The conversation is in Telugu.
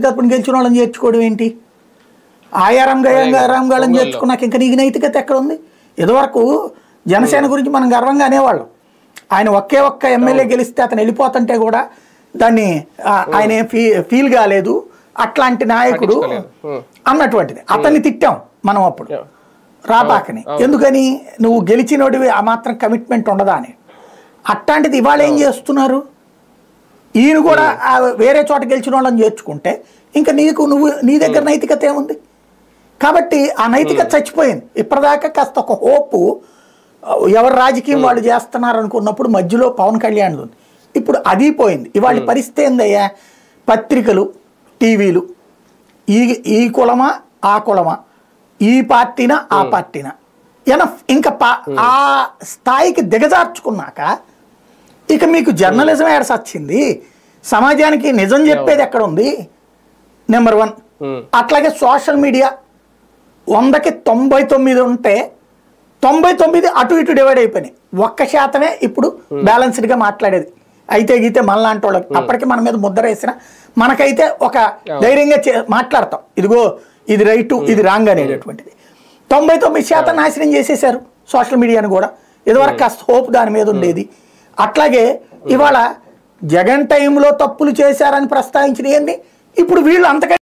తరపున గెలిచిన వాళ్ళని చేర్చుకోవడం ఏంటి? ఆయారం గయాంగారాం గాళ్ళని చేర్చుకున్నాక ఇంకా నీకు నైతికత ఎక్కడ ఉంది? ఇదివరకు జనసేన గురించి మనం గర్వంగా అనేవాళ్ళం. ఆయన ఒక్క ఎమ్మెల్యే గెలిస్తే అతను వెళ్ళిపోతుంటే కూడా దాన్ని ఆయన ఫీల్ కాలేదు, అట్లాంటి నాయకుడు అన్నటువంటిది. అతన్ని తిట్టాం మనం అప్పుడు రాపాకని. ఎందుకని? నువ్వు గెలిచినోడివి ఆ మాత్రం కమిట్మెంట్ ఉండదా అని. అట్లాంటిది ఇవాళ ఏం చేస్తున్నారు? ఈయన కూడా వేరే చోట గెలిచిన వాళ్ళని చేర్చుకుంటే ఇంకా నీ దగ్గర నైతికత ఏముంది? కాబట్టి ఆ నైతికత చచ్చిపోయింది. ఇప్పటిదాకా కాస్త ఒక హోపు ఎవరు రాజకీయం వాళ్ళు చేస్తున్నారు అనుకున్నప్పుడు మధ్యలో పవన్ కళ్యాణ్ ఉంది. ఇప్పుడు అది పోయింది. ఇవాళ పరిస్థితి ఏందయ్యా? పత్రికలు, టీవీలు, ఈ కులమా ఆ కులమా, ఈ పార్టీనా ఆ పార్టీనా, ఇంకా ఆ స్థాయికి దిగజార్చుకున్నాక ఇక మీకు జర్నలిజం ఏడ సచ్చింది? సమాజానికి నిజం చెప్పేది ఎక్కడ ఉంది? నెంబర్ 1. అట్లాగే సోషల్ మీడియా 100కి 99 ఉంటే 99 అటు ఇటు డివైడ్ అయిపోయినాయి. 1% ఇప్పుడు బ్యాలెన్స్డ్గా మాట్లాడేది. అయితే గీతే మనలాంటి వాళ్ళకి అప్పటికి మన మీద ముద్ర వేసిన మనకైతే ఒక ధైర్యంగా మాట్లాడతాం, ఇదిగో ఇది రైటు ఇది రాంగ్ అనేటటువంటిది. 99% నాశనం చేసేసారు సోషల్ మీడియాని కూడా. ఇదివరకు కాస్త హోప్ దాని మీద ఉండేది. అట్లాగే ఇవాళ జగన్ టైంలో తప్పులు చేశారని ప్రస్తావించినవన్నీ ఇప్పుడు వీళ్ళు అంతకంటే